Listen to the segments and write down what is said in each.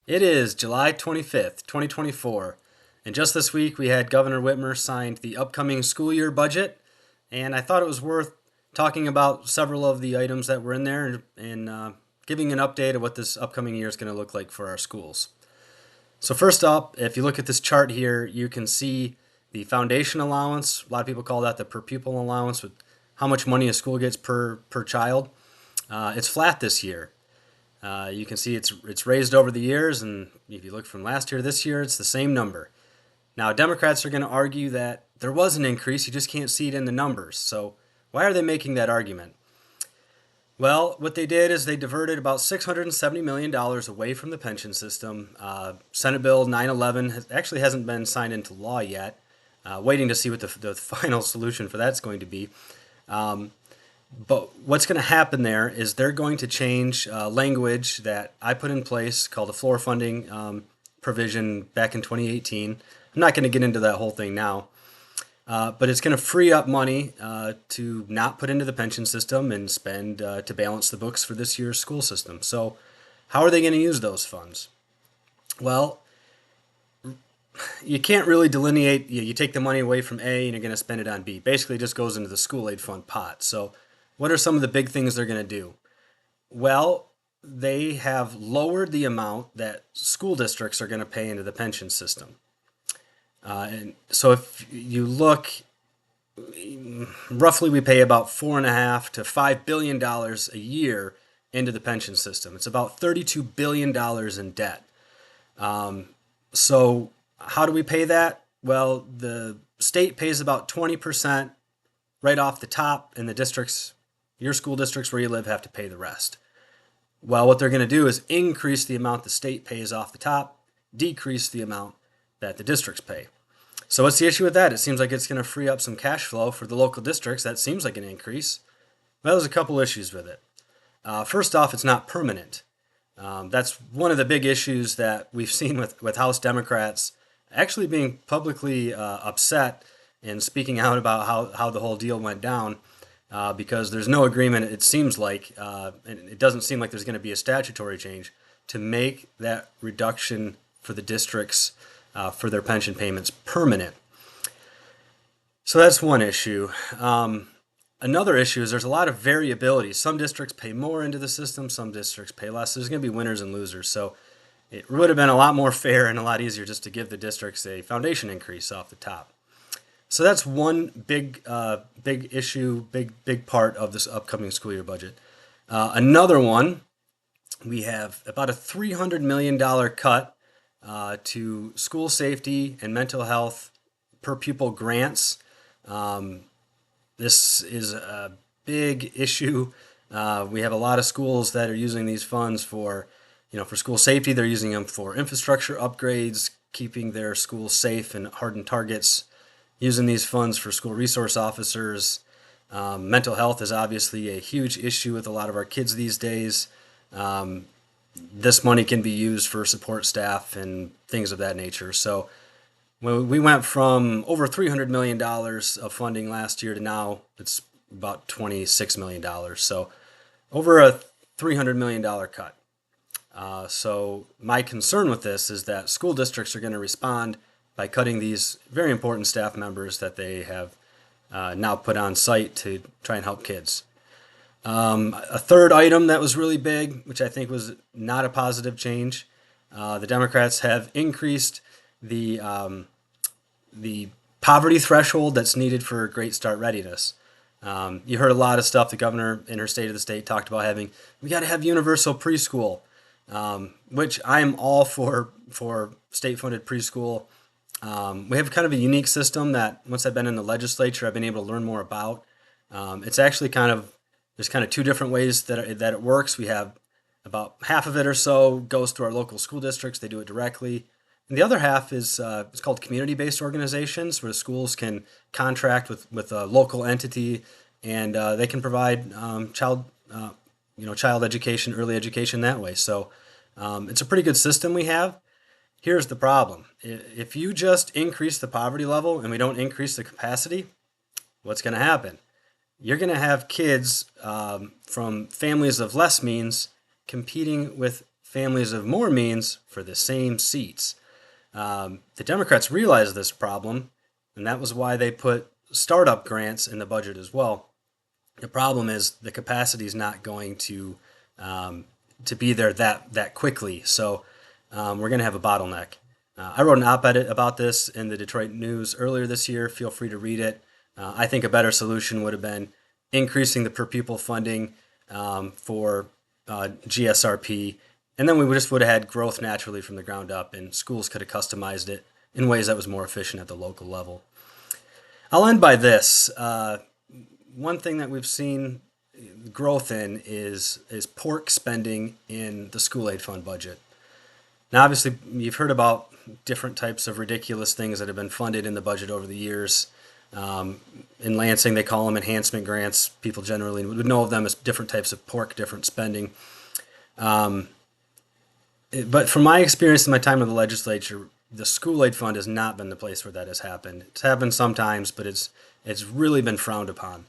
It is July 25th, 2024, and just this week we had Governor Whitmer signed the upcoming school year budget, and I thought it was worth talking about several of the items that were in there and giving an update of what this upcoming year is going to look like for our schools. So first up, if you look at this chart here, you can see the foundation allowance. A lot of people call that the per pupil allowance, with how much money a school gets per child. It's flat this year. You can see it's raised over the years, and if you look from last year to this year, it's the same number. Now, Democrats are going to argue that there was an increase, you just can't see it in the numbers. So, why are they making that argument? Well, what they did is they diverted about $670 million away from the pension system. Senate Bill 911 actually hasn't been signed into law yet, waiting to see what the final solution for that's going to be. But what's going to happen there is they're going to change language that I put in place called a floor funding provision back in 2018. I'm not going to get into that whole thing now, but it's going to free up money to not put into the pension system and spend to balance the books for this year's school system. So, how are they going to use those funds? Well, you can't really delineate. You take the money away from A and you're going to spend it on B. Basically, it just goes into the school aid fund pot. So, what are some of the big things they're going to do? Well, they have lowered the amount that school districts are going to pay into the pension system. And so if you look, roughly we pay about $4.5 to $5 billion a year into the pension system. It's about $32 billion in debt. So how do we pay that? Well, the state pays about 20% right off the top, and the districts, your school districts where you live, have to pay the rest. Well, what they're going to do is increase the amount the state pays off the top, decrease the amount that the districts pay. So what's the issue with that? It seems like it's going to free up some cash flow for the local districts. That seems like an increase. Well, there's a couple issues with it. First off, it's not permanent. That's one of the big issues that we've seen with House Democrats actually being publicly upset and speaking out about how the whole deal went down, because there's no agreement, it seems like, and it doesn't seem like there's going to be a statutory change to make that reduction for the districts for their pension payments permanent. So that's one issue. Another issue is there's a lot of variability. Some districts pay more into the system, some districts pay less. There's going to be winners and losers. So it would have been a lot more fair and a lot easier just to give the districts a foundation increase off the top. So that's one big issue, big part of this upcoming school year budget. Another one, we have about a $300 million cut to school safety and mental health per pupil grants. This is a big issue. We have a lot of schools that are using these funds for school safety. They're using them for infrastructure upgrades, keeping their schools safe and hardened targets, using these funds for school resource officers. Mental health is obviously a huge issue with a lot of our kids these days. This money can be used for support staff and things of that nature. So when we went from over $300 million of funding last year to now it's about $26 million. So over a $300 million cut. So my concern with this is that school districts are going to respond by cutting these very important staff members that they have now put on site to try and help kids. A third item that was really big, which I think was not a positive change, the Democrats have increased the poverty threshold that's needed for Great Start Readiness. You heard a lot of stuff. The governor in her State of the State talked about we got to have universal preschool, which I'm all for state-funded preschool. We have kind of a unique system that once I've been in the legislature, I've been able to learn more about. It's actually there's kind of two different ways that it works. We have about half of it or so goes through our local school districts. They do it directly. And the other half is it's called community-based organizations, where schools can contract with a local entity, and they can provide child education, early education that way. So it's a pretty good system we have. Here's the problem. If you just increase the poverty level and we don't increase the capacity, what's going to happen? You're going to have kids from families of less means competing with families of more means for the same seats. The Democrats realized this problem, and that was why they put startup grants in the budget as well. The problem is the capacity is not going to be there that quickly. So we're going to have a bottleneck. I wrote an op-ed about this in the Detroit News earlier this year. Feel free to read it. I think a better solution would have been increasing the per pupil funding for GSRP, and then we just would have had growth naturally from the ground up, and schools could have customized it in ways that was more efficient at the local level. I'll end by this. One thing that we've seen growth in is pork spending in the school aid fund budget. Now, obviously, you've heard about different types of ridiculous things that have been funded in the budget over the years. In Lansing, they call them enhancement grants. People generally would know of them as different types of pork, different spending. But from my experience in my time in the legislature, the school aid fund has not been the place where that has happened. It's happened sometimes, but it's really been frowned upon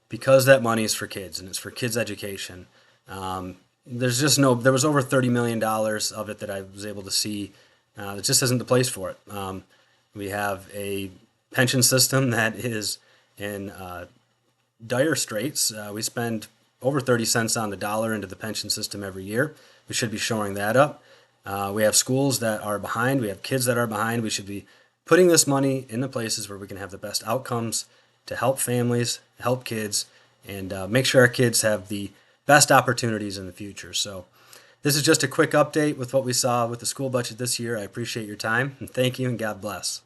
because that money is for kids and it's for kids' education. There was over $30 million of it that I was able to see. It just isn't the place for it. We have a pension system that is in dire straits. We spend over 30 cents on the dollar into the pension system every year. We should be shoring that up. We have schools that are behind. We have kids that are behind. We should be putting this money in the places where we can have the best outcomes to help families, help kids, and make sure our kids have the best opportunities in the future. So this is just a quick update with what we saw with the school budget this year. I appreciate your time, and thank you, and God bless.